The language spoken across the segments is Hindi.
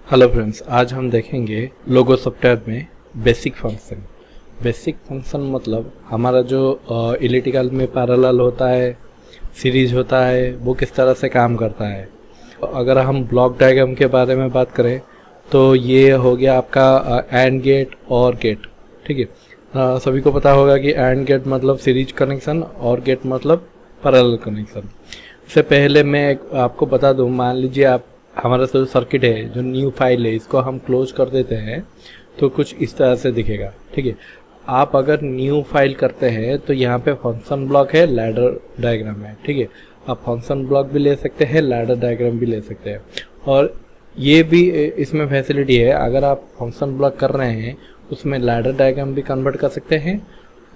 हेलो फ्रेंड्स, आज हम देखेंगे लोगो सॉफ्टवेयर में बेसिक फंक्शन। बेसिक फंक्शन मतलब हमारा जो इलेक्ट्रिकल में पैरेलल होता है, सीरीज होता है, वो किस तरह से काम करता है। अगर हम ब्लॉक डायग्राम के बारे में बात करें तो ये हो गया आपका एंड गेट और गेट। ठीक है, सभी को पता होगा कि एंड गेट मतलब सीरीज कनेक्शन और गेट मतलब पैरेलल कनेक्शन। इससे पहले मैं आपको बता दूं, मान लीजिए आप हमारा जो सर्किट है, जो न्यू फाइल है, इसको हम क्लोज कर देते हैं तो कुछ इस तरह से दिखेगा। ठीक है, आप अगर न्यू फाइल करते हैं तो यहाँ पे फंक्शन ब्लॉक है, लैडर डायग्राम है। ठीक है, आप फंक्शन ब्लॉक भी ले सकते हैं, लैडर डायग्राम भी ले सकते हैं। और ये भी इसमें फैसिलिटी है, अगर आप फंक्शन ब्लॉक कर रहे हैं उसमें लैडर डायग्राम भी कन्वर्ट कर सकते हैं,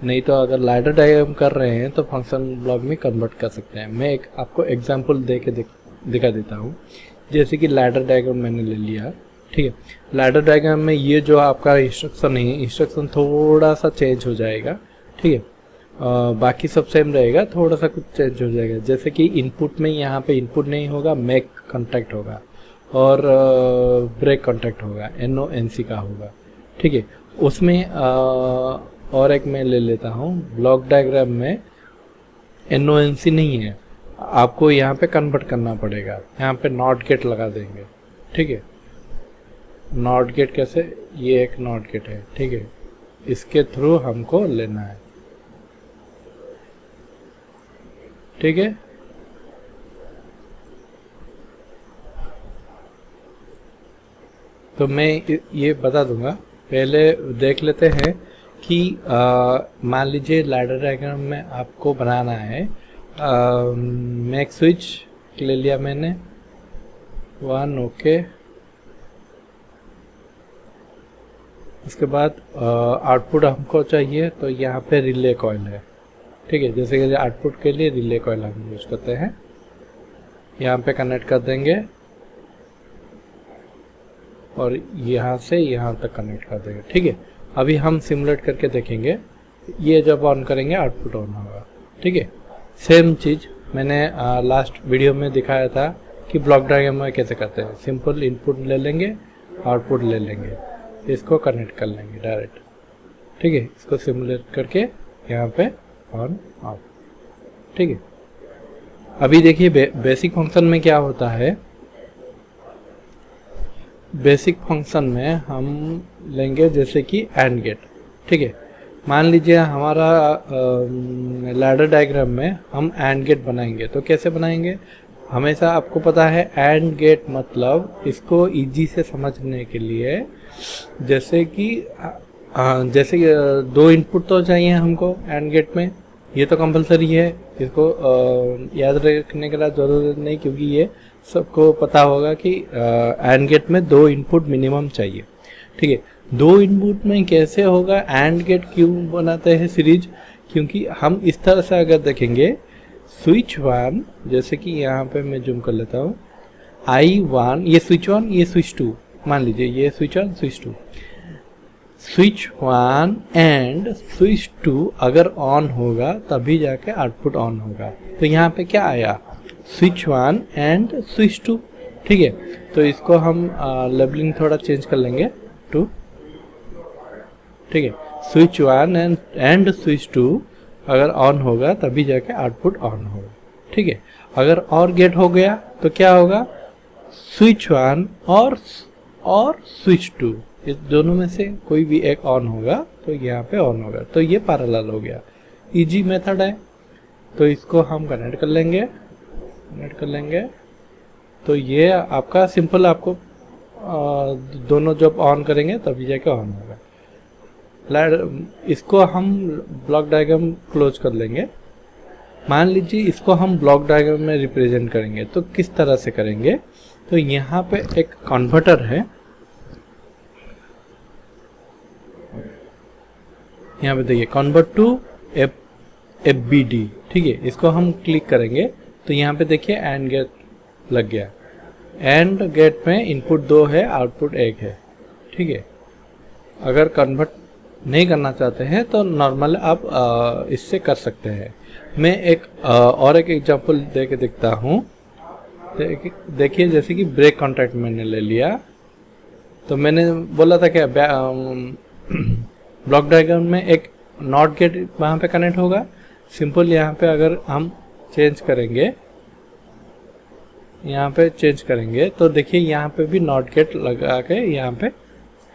नहीं तो अगर लैडर डायग्राम कर रहे हैं तो फंक्शन ब्लॉक में कन्वर्ट कर सकते हैं। मैं एक आपको एग्जांपल दे के दिखा देता हूँ। जैसे कि लैडर डायग्राम मैंने ले लिया। ठीक है, लैडर डायग्राम में ये जो आपका इंस्ट्रक्शन है, इंस्ट्रक्शन थोड़ा सा चेंज हो जाएगा। ठीक है, बाकी सब सेम रहेगा, थोड़ा सा कुछ चेंज हो जाएगा। जैसे कि इनपुट में यहाँ पे इनपुट नहीं होगा, मेक कॉन्टैक्ट होगा और ब्रेक कॉन्टैक्ट होगा, NONC का होगा। ठीक है, उसमें और एक मैं ले लेता हूँ, ब्लॉक डायग्राम में NONC नहीं है, आपको यहाँ पे कन्वर्ट करना पड़ेगा। यहाँ पे नॉट गेट लगा देंगे। ठीक है, नॉट गेट कैसे, ये एक नॉट गेट है। ठीक है, इसके थ्रू हमको लेना है। ठीक है, तो मैं ये बता दूंगा, पहले देख लेते हैं कि मान लीजिए लैडर डायग्राम में आपको बनाना है। मैक स्विच ले लिया मैंने 1, ओके। उसके बाद आउटपुट हमको चाहिए, तो यहाँ पे रिले कॉइल है। ठीक है, जैसे कि आउटपुट के लिए रिले कॉइल हम यूज करते हैं, यहाँ पे कनेक्ट कर देंगे और यहाँ से यहाँ तक कनेक्ट कर देंगे। ठीक है, अभी हम सिमुलेट करके देखेंगे, ये जब ऑन करेंगे आउटपुट ऑन होगा। ठीक है, सेम चीज़ मैंने लास्ट वीडियो में दिखाया था कि ब्लॉक डायग्राम में कैसे करते हैं। सिंपल इनपुट ले लेंगे, आउटपुट ले लेंगे, इसको कनेक्ट कर लेंगे डायरेक्ट। ठीक है, इसको सिमुलेट करके यहाँ पे ऑन ऑफ। ठीक है, अभी देखिए बेसिक फंक्शन में क्या होता है। बेसिक फंक्शन में हम लेंगे जैसे कि एंड गेट। ठीक है, मान लीजिए हमारा लैडर डायग्राम में हम एंड गेट बनाएंगे, तो कैसे बनाएंगे। हमेशा आपको पता है एंड गेट मतलब, इसको इजी से समझने के लिए, जैसे कि दो इनपुट तो चाहिए हमको एंड गेट में, ये तो कंपलसरी है। इसको याद रखने की ज़रूरत नहीं, क्योंकि ये सबको पता होगा कि एंड गेट में 2 इनपुट मिनिमम चाहिए। ठीक है, 2 इनपुट में कैसे होगा, एंड गेट क्यों बनाते हैं सीरीज, क्योंकि हम इस तरह से अगर देखेंगे, स्विच 1, जैसे कि यहाँ पे मैं जूम कर लेता हूँ, I1, ये स्विच 1, ये स्विच 2, मान लीजिए ये switch 1 switch 2, switch 1 and switch 2 अगर ऑन होगा तभी जाके आउटपुट ऑन होगा। तो यहाँ पे क्या आया, स्विच 1 एंड स्विच 2। ठीक है, तो इसको हम लेबलिंग थोड़ा चेंज कर लेंगे टू। ठीक है, स्विच 1 एंड स्विच 2 अगर ऑन होगा तभी जाके आउटपुट ऑन होगा। ठीक है, अगर और गेट हो गया तो क्या होगा, स्विच 1 और स्विच 2, इस दोनों में से कोई भी एक ऑन होगा तो यहाँ पे ऑन होगा, तो ये पैरेलल हो गया। इजी मेथड है, तो इसको हम कनेक्ट कर लेंगे। तो ये आपका सिंपल, आपको दोनों जब ऑन करेंगे तभी जाके ऑन होगा। इसको हम ब्लॉक डायग्राम क्लोज कर लेंगे। मान लीजिए इसको हम ब्लॉक डायग्राम में रिप्रेजेंट करेंगे, तो किस तरह से करेंगे, तो यहाँ पे एक कन्वर्टर है, यहाँ पे देखिए कन्वर्ट टू FBD। ठीक है, इसको हम क्लिक करेंगे तो यहाँ पे देखिए एंड गेट लग गया। एंड गेट में इनपुट 2 है, आउटपुट 1 है। ठीक है, अगर कन्वर्ट नहीं करना चाहते हैं तो नॉर्मल आप इससे कर सकते हैं। मैं एक और एक एग्जांपल दे के दिखता हूँ। देखिए जैसे कि ब्रेक कॉन्टैक्ट मैंने ले लिया, तो मैंने बोला था क्या, ब्लॉक डायग्राम में एक नॉट गेट वहाँ पे कनेक्ट होगा। सिंपल यहाँ पे अगर हम चेंज करेंगे, यहाँ पे चेंज करेंगे तो देखिए यहाँ पे भी नॉट गेट लगा के यहाँ पे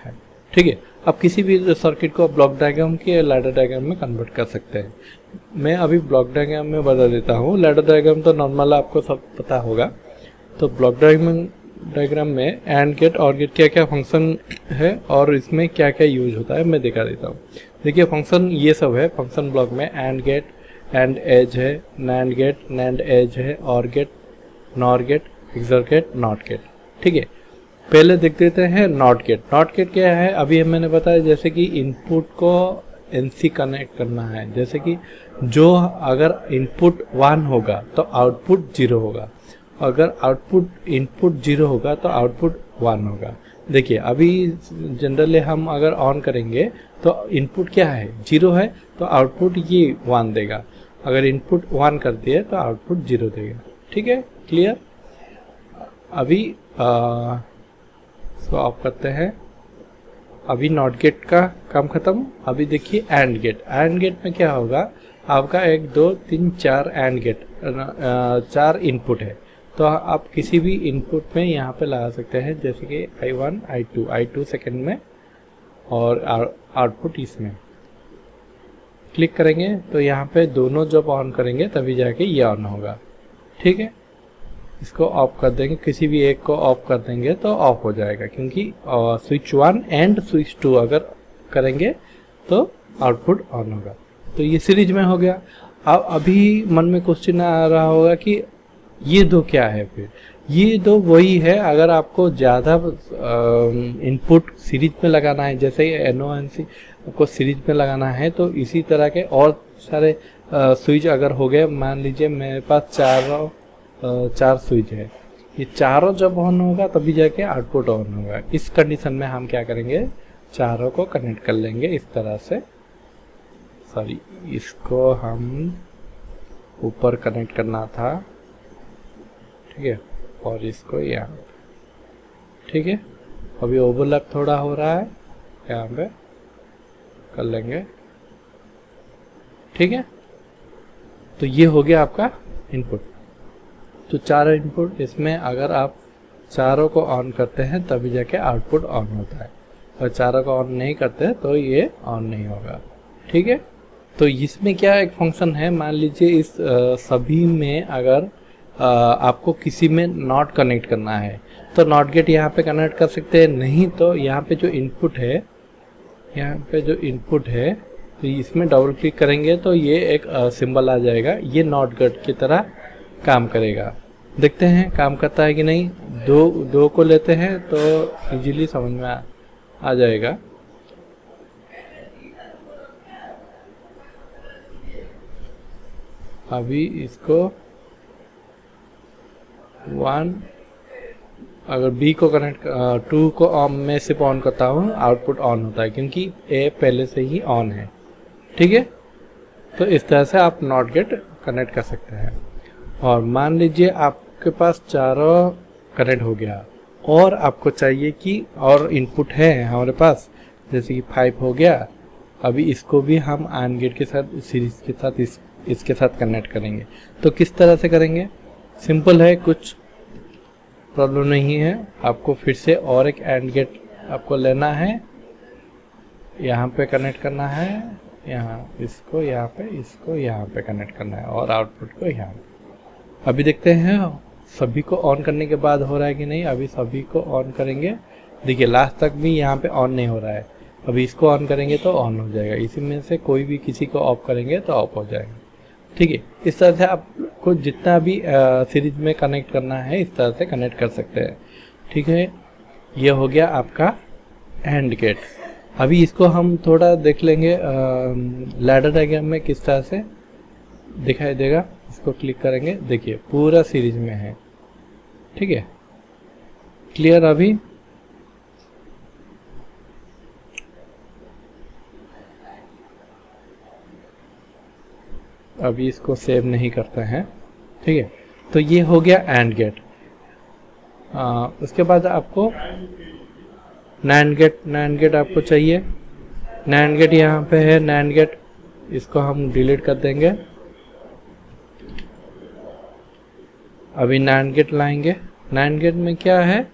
है। ठीक है, अब किसी भी सर्किट को ब्लॉक डायग्राम की लैडर डायग्राम में कन्वर्ट कर सकते हैं। मैं अभी ब्लॉक डायग्राम में बता देता हूँ। लैडर डायग्राम तो नॉर्मल आपको सब पता होगा। तो ब्लॉक डायग्राम में एंड गेट और गेट क्या क्या फंक्शन है और इसमें क्या क्या यूज होता है मैं दिखा देता हूँ। देखिए फंक्शन ये सब है। फंक्शन ब्लॉक में एंड गेट, एंड एज है, नैंड गेट, नैंड एज है, or gate, nor gate, xor gate, not gate. ठीक है, पहले देख लेते हैं नॉट गेट। नॉट गेट क्या है, अभी मैंने बताया जैसे कि इनपुट को एनसी कनेक्ट करना है। जैसे कि जो अगर इनपुट 1 होगा तो आउटपुट 0 होगा, अगर आउटपुट इनपुट 0 होगा तो आउटपुट 1 होगा। देखिए अभी जनरली हम अगर ऑन करेंगे तो इनपुट क्या है, 0 है, तो आउटपुट ये 1 देगा। अगर इनपुट 1 कर दिए तो आउटपुट 0 देगा। ठीक है, क्लियर। अभी इसको ऑफ करते हैं। अभी नॉट गेट का काम खत्म। अभी देखिए एंड गेट। एंड गेट में क्या होगा, आपका 1 2 3 4 एंड गेट, 4 इनपुट है। तो आप किसी भी इनपुट में यहाँ पे लगा सकते हैं, जैसे कि I1 I2 सेकेंड में, और आउटपुट इसमें क्लिक करेंगे तो यहाँ पे दोनों जब ऑन करेंगे तभी जाके ये ऑन होगा। ठीक है, इसको ऑफ कर देंगे, किसी भी एक को ऑफ कर देंगे तो ऑफ हो जाएगा, क्योंकि स्विच 1 एंड स्विच 2 अगर करेंगे तो आउटपुट ऑन होगा। तो ये सीरीज में हो गया। अब अभी मन में क्वेश्चन आ रहा होगा कि ये दो क्या है। फिर ये दो वही है, अगर आपको ज़्यादा इनपुट सीरीज में लगाना है, जैसे NONC को सीरीज में लगाना है, तो इसी तरह के और सारे स्विच अगर हो गए, मान लीजिए मेरे पास 4 स्विच है, ये चारों जब ऑन होगा तभी जाके आउटपुट ऑन होगा। इस कंडीशन में हम क्या करेंगे, चारों को कनेक्ट कर लेंगे इस तरह से। सॉरी, इसको हम ऊपर कनेक्ट करना था, ठीक है, और इसको यहाँ। ठीक है, अभी ओवरलैप थोड़ा हो रहा है, यहाँ पे कर लेंगे। ठीक है, तो ये हो गया आपका इनपुट। तो चारों इनपुट, इसमें अगर आप चारों को ऑन करते हैं तभी जाके आउटपुट ऑन होता है, और चारों को ऑन नहीं करते तो ये ऑन नहीं होगा। ठीक है, तो इसमें क्या एक फंक्शन है, मान लीजिए इस सभी में अगर आपको किसी में नॉट कनेक्ट करना है तो नॉट गेट यहाँ पे कनेक्ट कर सकते हैं, नहीं तो यहाँ पे जो इनपुट है, यहाँ पे जो इनपुट है, तो इसमें डबल क्लिक करेंगे तो ये एक सिंबल आ जाएगा, ये नॉट गेट की तरह काम करेगा। देखते हैं काम करता है कि नहीं। दो को लेते हैं तो इजीली समझ में आ जाएगा। अभी इसको 1, अगर B को कनेक्ट 2 को ऑन में सिर्फ ऑन करता हूँ, आउटपुट ऑन होता है क्योंकि A पहले से ही ऑन है। ठीक है, तो इस तरह से आप नॉट गेट कनेक्ट कर सकते हैं। और मान लीजिए आपके पास चारों कनेक्ट हो गया और आपको चाहिए कि और इनपुट है हमारे पास, जैसे कि 5 हो गया। अभी इसको भी हम AND गेट के साथ सीरीज के साथ इसके साथ कनेक्ट करेंगे। तो किस तरह से करेंगे, सिंपल है, कुछ प्रॉब्लम नहीं है। आपको फिर से और एक AND गेट आपको लेना है, यहाँ पे कनेक्ट करना है, यहाँ इसको यहाँ पे, इसको यहाँ पे कनेक्ट करना है, और आउटपुट को यहाँ। अभी देखते हैं सभी को ऑन करने के बाद हो रहा है कि नहीं। अभी सभी को ऑन करेंगे, देखिए लास्ट तक भी यहाँ पे ऑन नहीं हो रहा है। अभी इसको ऑन करेंगे तो ऑन हो जाएगा, इसी में से कोई भी किसी को ऑफ करेंगे तो ऑफ हो जाएगा। ठीक है, इस तरह से आपको जितना भी सीरीज में कनेक्ट करना है इस तरह से कनेक्ट कर सकते हैं। ठीक है, ये हो गया आपका AND गेट। अभी इसको हम थोड़ा देख लेंगे लैडर डायग्राम में किस तरह से दिखाई देगा। इसको क्लिक करेंगे, देखिए पूरा सीरीज में है। ठीक है, क्लियर। अभी इसको सेव नहीं करते हैं। ठीक है, तो ये हो गया AND गेट। उसके बाद आपको नैंड गेट आपको चाहिए, नैंड गेट यहाँ पे है, नैंड गेट इसको हम डिलीट कर देंगे। अभी नैंड गेट लाएंगे। नैंड गेट में क्या है,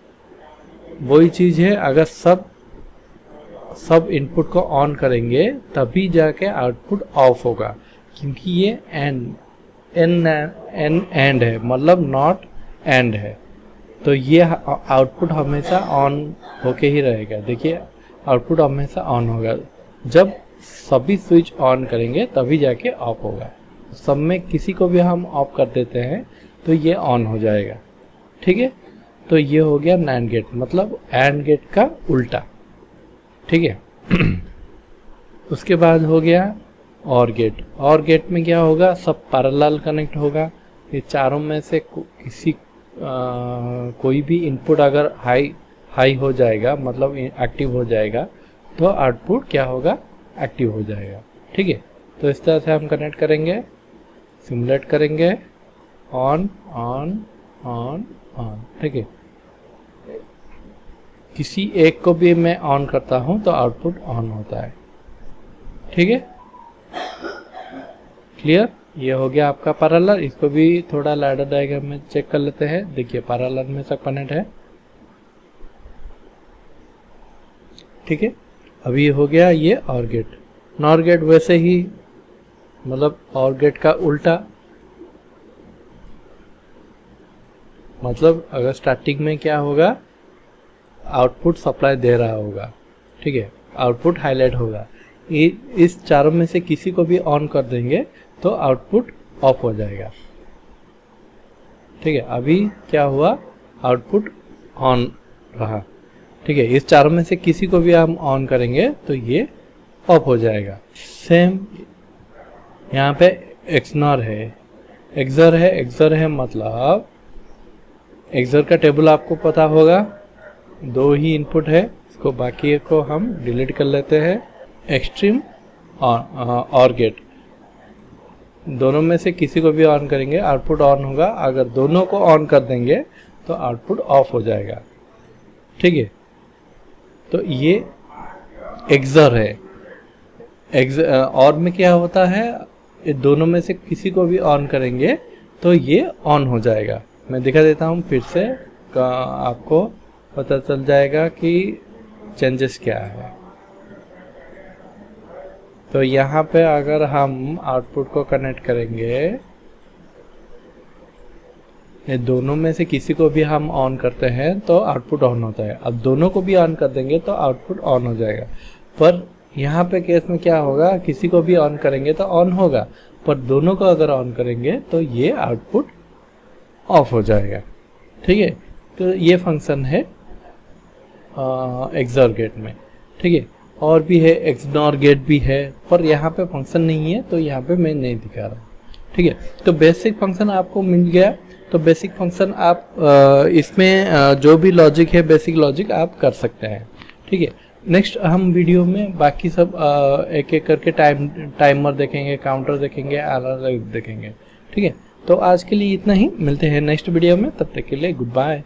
वही चीज़ है, अगर सब इनपुट को ऑन करेंगे तभी जाके आउटपुट ऑफ होगा, क्योंकि ये एंड है, मतलब नॉट एंड है, तो ये आउटपुट हमेशा ऑन होके ही रहेगा। देखिए आउटपुट हमेशा ऑन होगा, जब सभी स्विच ऑन करेंगे तभी जाके ऑफ होगा। सब में किसी को भी हम ऑफ कर देते हैं तो ये ऑन हो जाएगा। ठीक है, तो ये हो गया नैंड गेट, मतलब एंड गेट का उल्टा। ठीक है उसके बाद हो गया और गेट। और गेट में क्या होगा, सब पैरेलल कनेक्ट होगा। ये चारों में से कोई भी इनपुट अगर हाई हो जाएगा, मतलब एक्टिव हो जाएगा, तो आउटपुट क्या होगा, एक्टिव हो जाएगा। ठीक है, तो इस तरह से हम कनेक्ट करेंगे, सिमुलेट करेंगे, ऑन ऑन ऑन ऑन। ठीक है, किसी एक को भी मैं ऑन करता हूं तो आउटपुट ऑन होता है। ठीक है, क्लियर। ये हो गया आपका पैरेलल। इसको भी थोड़ा लैडर डायग्राम में चेक कर लेते हैं। देखिए पैरेलल में सब कनेक्ट है। ठीक है, अभी हो गया ये और गेट। नॉर गेट वैसे ही, मतलब और गेट का उल्टा, मतलब अगर स्टार्टिंग में क्या होगा, आउटपुट सप्लाई दे रहा होगा। ठीक है, आउटपुट हाईलाइट होगा। इस चारों में से किसी को भी ऑन कर देंगे तो आउटपुट ऑफ हो जाएगा। ठीक है, अभी क्या हुआ, आउटपुट ऑन रहा। ठीक है, इस चारों में से किसी को भी हम ऑन करेंगे तो ये ऑफ हो जाएगा। सेम यहाँ पे एक्सनॉर है, एक्सर है, मतलब एक्सर का टेबल आपको पता होगा, दो ही इनपुट है, इसको बाकी को हम डिलीट कर लेते हैं। एक्सट्रीम और गेट, दोनों में से किसी को भी ऑन करेंगे आउटपुट ऑन होगा, अगर दोनों को ऑन कर देंगे तो आउटपुट ऑफ हो जाएगा। ठीक है, तो ये एक्सर है। और में क्या होता है, ये दोनों में से किसी को भी ऑन करेंगे तो ये ऑन हो जाएगा। मैं दिखा देता हूँ फिर से, आपको पता चल जाएगा कि चेंजेस क्या है। तो यहाँ पे अगर हम आउटपुट को कनेक्ट करेंगे, ये दोनों में से किसी को भी हम ऑन करते हैं तो आउटपुट ऑन होता है। अब दोनों को भी ऑन कर देंगे तो आउटपुट ऑन हो जाएगा। पर यहाँ पे केस में क्या होगा, किसी को भी ऑन करेंगे तो ऑन होगा, पर दोनों को अगर ऑन करेंगे तो ये आउटपुट ऑफ हो जाएगा। ठीक है, तो ये फंक्शन है एक्सॉर गेट में। ठीक है, और भी है, एक्सनॉर गेट भी है, पर यहाँ पे फंक्शन नहीं है तो यहाँ पे मैं नहीं दिखा रहा। ठीक है, तो बेसिक फंक्शन आपको मिल गया। तो बेसिक फंक्शन आप इसमें जो भी लॉजिक है, बेसिक लॉजिक आप कर सकते हैं। ठीक है, नेक्स्ट हम वीडियो में बाकी सब एक एक करके टाइमर देखेंगे, काउंटर देखेंगे, अलार्म देखेंगे। ठीक है, तो आज के लिए इतना ही, मिलते हैं नेक्स्ट वीडियो में, तब तक के लिए गुड बाय।